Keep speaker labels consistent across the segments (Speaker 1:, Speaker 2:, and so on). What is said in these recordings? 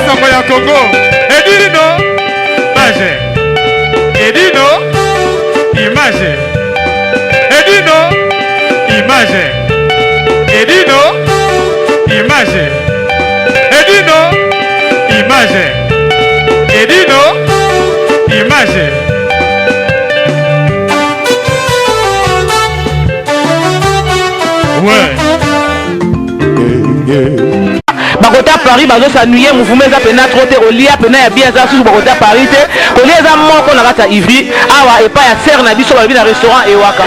Speaker 1: makambo ya Congo. Edino image. Edino image. Edino image. Edino image. Edino image. Edino image. Ouais.
Speaker 2: Bakota Paris bazo s'ennuyer mouvement za pena trop te olia pena ya bien za sous bakota Paris te olia za moko na kata Ivry awa epa ya serre na biso ba restaurant Ewaka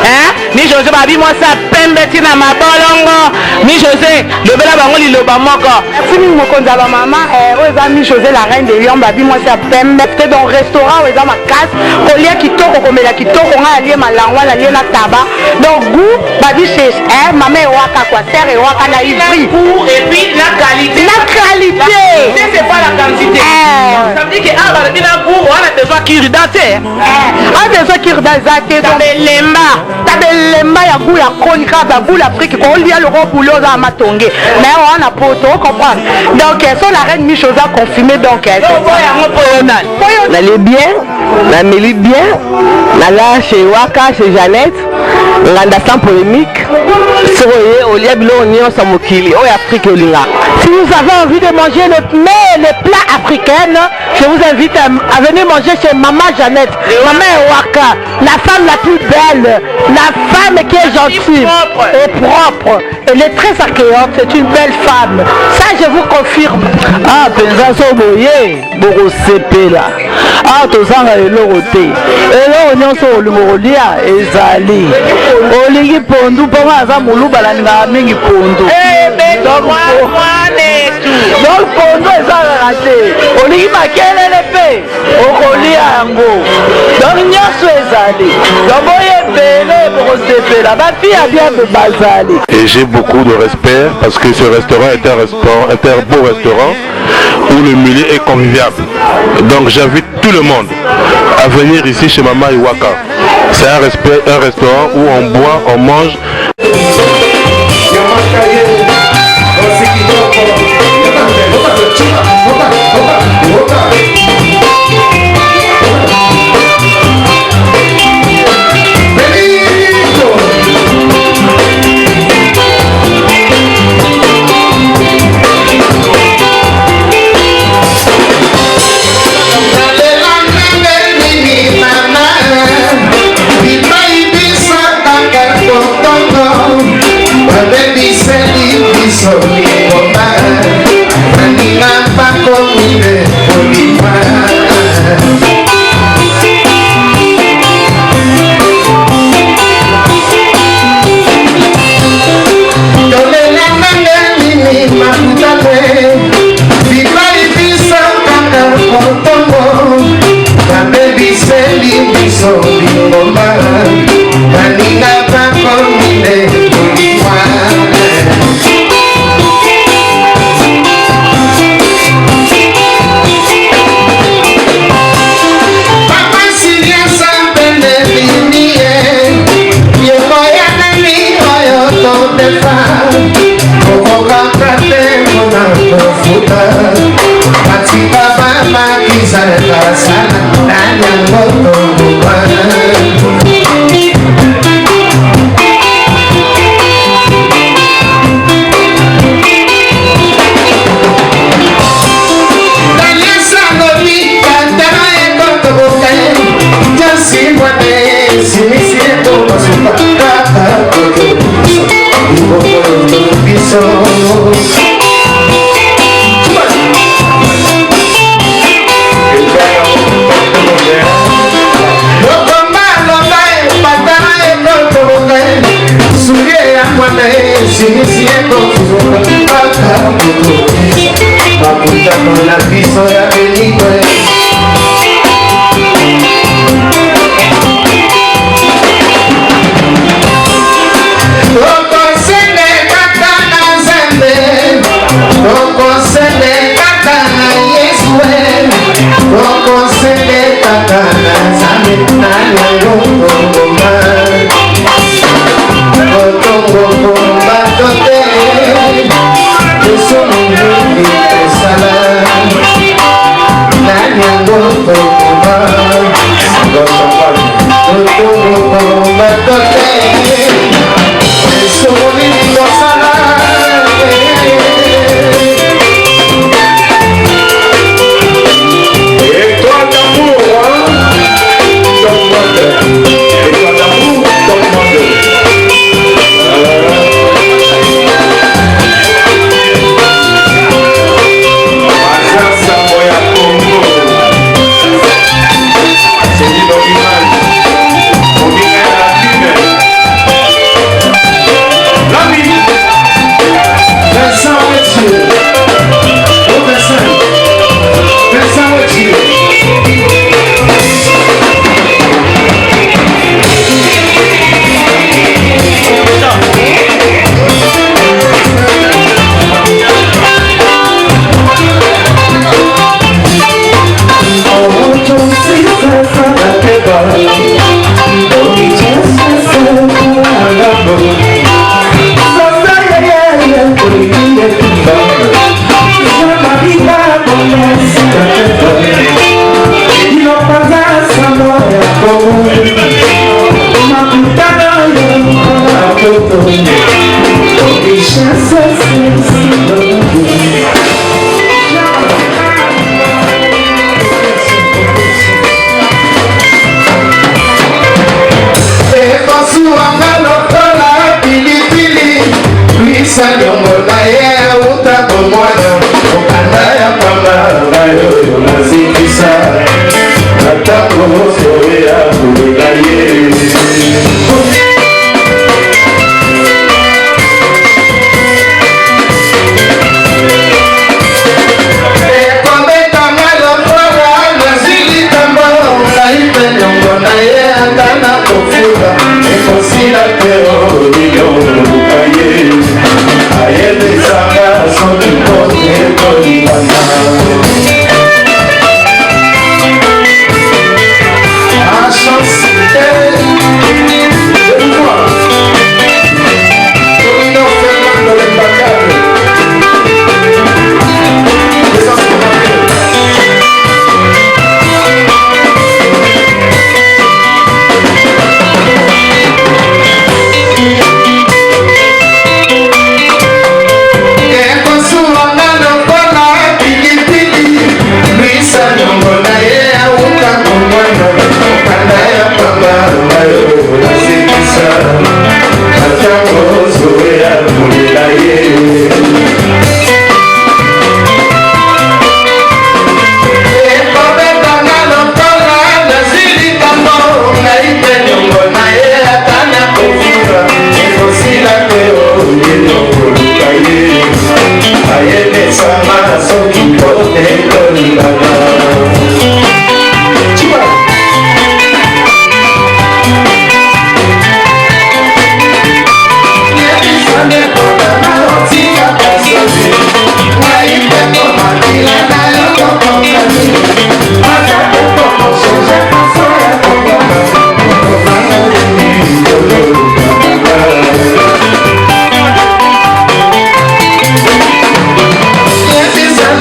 Speaker 2: ni José babi moi ça pembe tina mabolongo ni José le bela bango liloba moko fini moko nzaba mama oza mi José la reine de Lyon babi moi ça pembe te dans restaurant oza ma casse olia kitoko komela kitoko nga alie malangwa la lie na taba donc goût babi chez maman Ewaka quoi serre Ewaka na Ivry et puis la qualité. La qualité. C'est pas la quantité. Ça veut dire que ah bah bien pour on a besoin qu'il date. On a besoin qu'il date. T'as des lemba ya goût la chronique ba goût l'Afrique qu'on lit le roi boulot dans matongé. Mais on a pas tout comprendre. Donc sont la reine Michosa confirmée donc elle. On allait bien, la mélite bien. Là chez Waka chez Jeannette. Nganda sans polémique. Soye olia bilo onion sans mokili. Oh Afrique olinga. Si vous avez envie de manger les plats africains, je vous invite à venir manger chez Maman Jeannette. Maman Ewaka, la femme la plus belle, la femme qui est gentille et propre. Elle est très accueillante, c'est une belle femme. Ça, je vous confirme. Ah, pensa boye, boko sepela. Ah, tozanga elorote. Elo nyonso olimolia ezali. Olingi pondu ponga aza muluba la nga mingi pondu. Donc pondu ezala raté. Olingi makelele pe okolia yango. Donc nyonso ezali. Donc boye bele boko sepela. Ba fille a bien de bazali.
Speaker 3: Et j'ai beaucoup de respect parce que ce restaurant est un beau restaurant où le milieu est convivial. Donc j'invite tout le monde à venir ici chez Maman Ewaka. C'est un restaurant où on boit, on mange.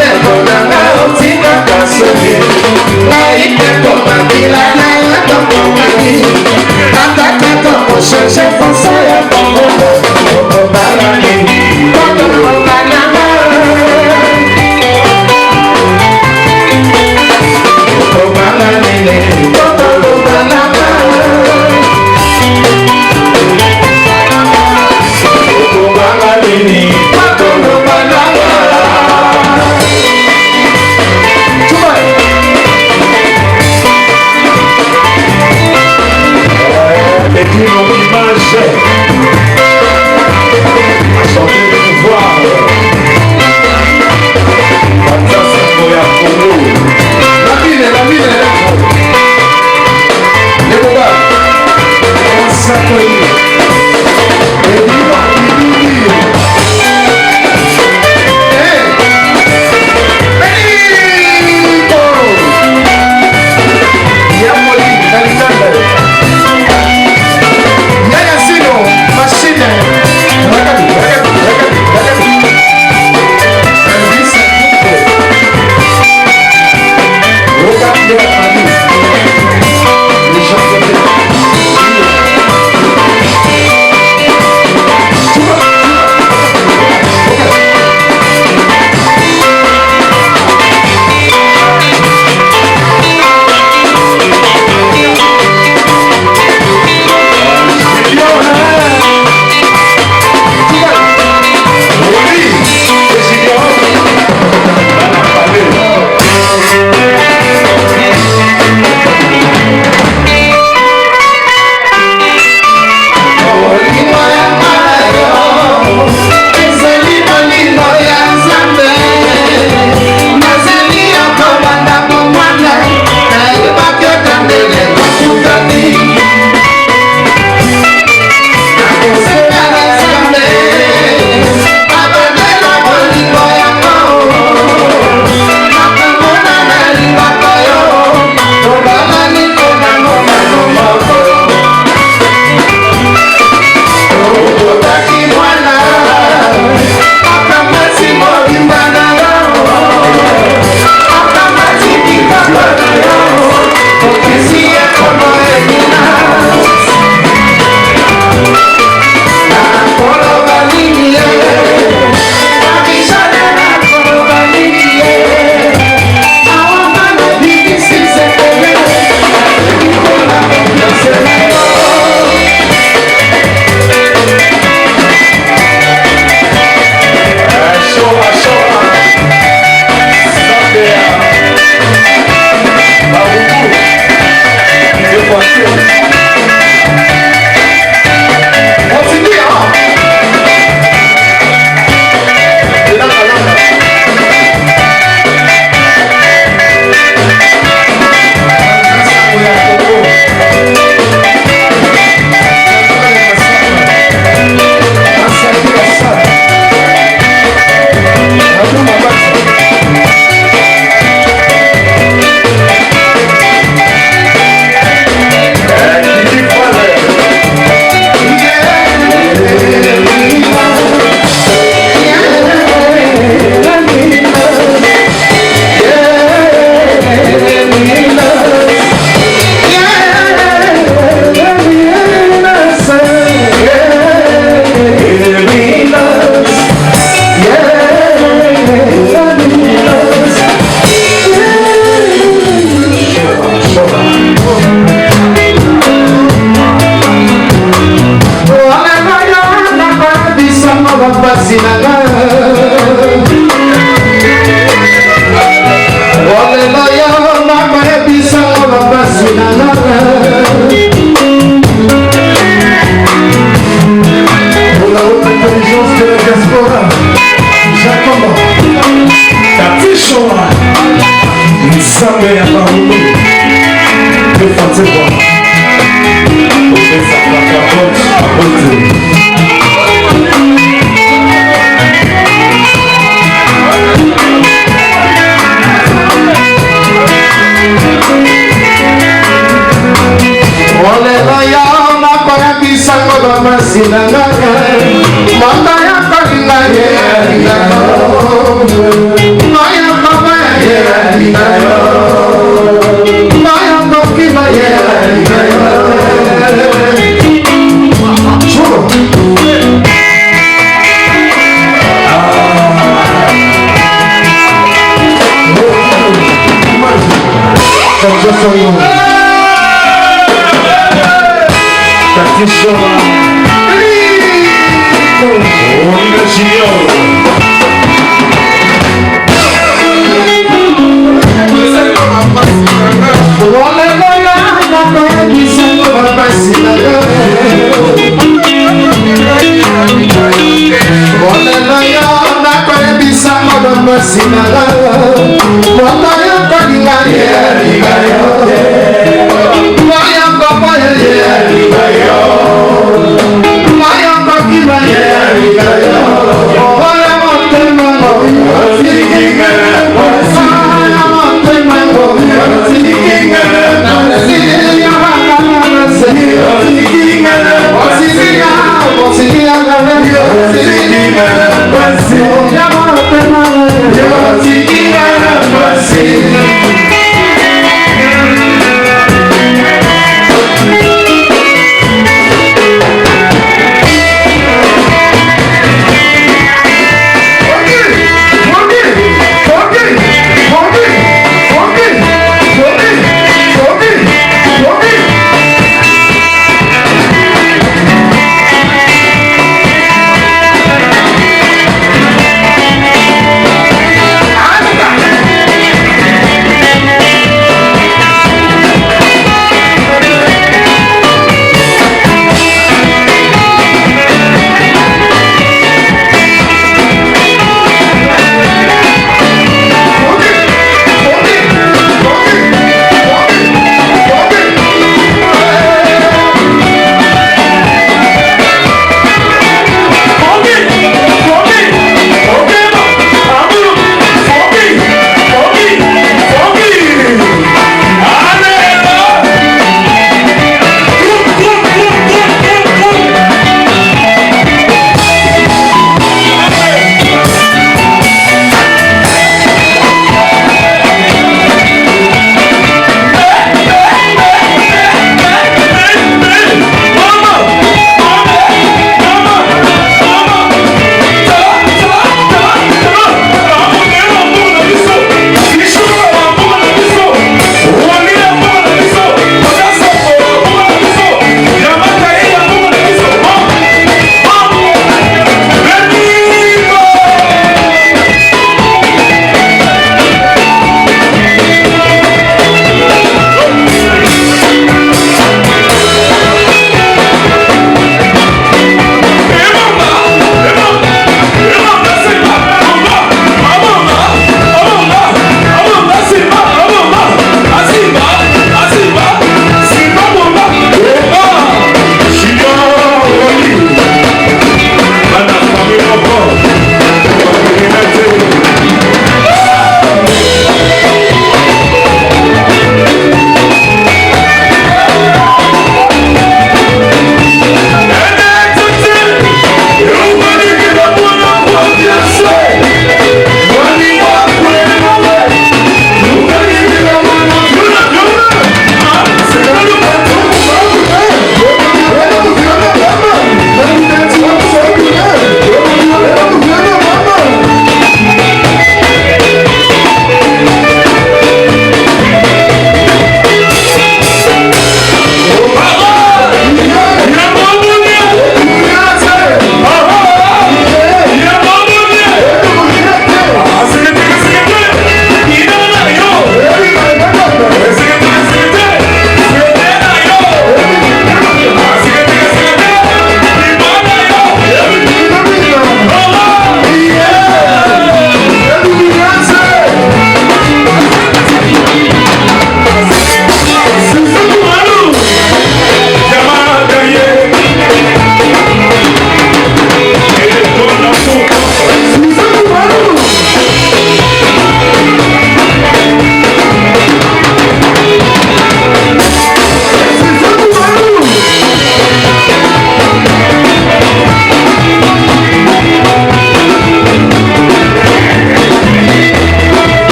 Speaker 4: Let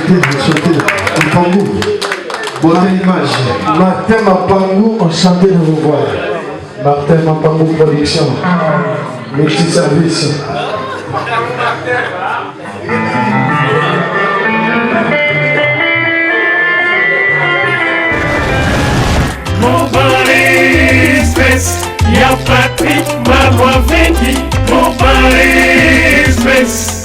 Speaker 4: Mapangou. Bonne image. Martin Mapangou, enchanté de vous voir. Martin Mapangou Production. Multi-service.
Speaker 5: Mon Paris Express, y'a Patrick Marois Vengi. Mon Paris Express,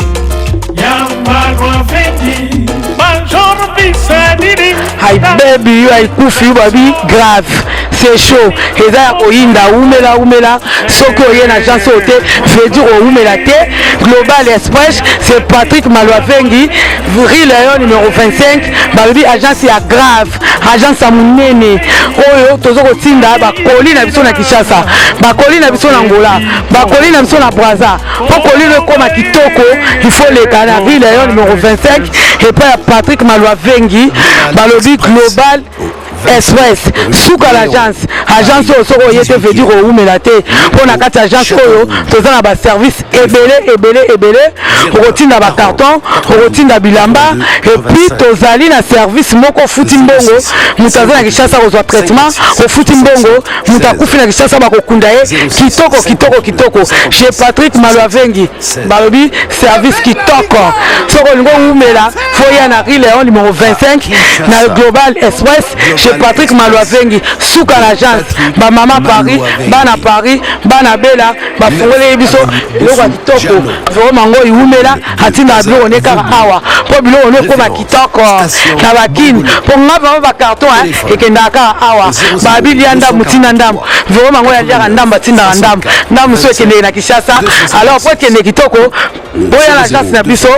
Speaker 5: y'a Marois Vengi. Bonjour, Bissadini.
Speaker 2: Hi baby, you are kufi baby grave. C'est chaud. Eza ya koyinda umela soki oye na agence ote veut dire umela te. Global Express, c'est Patrick Malwavengi, Rue Léon numéro 25. Baby agence ya grave, agence ya munene. Oyo tozo kotinda ba koli na biso na Kinshasa, ba koli na biso na Angola, ba koli na biso na Brazza. Pour koli le koma kitoko, il faut le kana Rue Léon numéro 25 et pas Patrick Malwavengi, balobi Global Express souka l'agence soko yete veut dire oumela te pour na kati agence oyo toza na ba service ebele okotinda ba carton okotinda bilamba et puis tozali na service moko futi mbongo mutaza na Kinshasa kozwa traitement ofuti mbongo mutakufi na Kinshasa bakokunda ye kitoko chez Patrick Malwavengi balobi service kitoko soko lingo oumela foya na Rue Léon numéro 25 na Global Express chez Patrick Malwavengi souka l'agence ba mama Paris bana bela ba fongole biso loko kitoko vraiment ngo iumela atinda bilo ne kaka awa po bilo ne ko ba kitoko na bakini po ngaba ba carton ekenda kaka awa ba bilianda mutina ndam vraiment ngo ya ndamba tinda ndam so ekende na Kinshasa alors po ekende kitoko boya l'agence na biso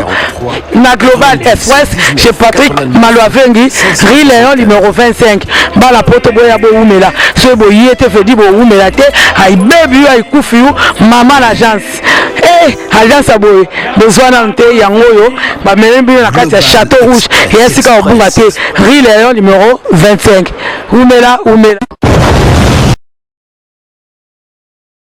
Speaker 2: na Global Express chez Patrick Malwavengi Rue Léon numéro 25 bala poto boya bo umela so bo yete fedi bo umela te ay baby ay kufi mama l'agence agence aboye besoin na nte yango yo ba melembi na kati ya Château Rouge et esika obunga te Rue Léon numéro 25 umela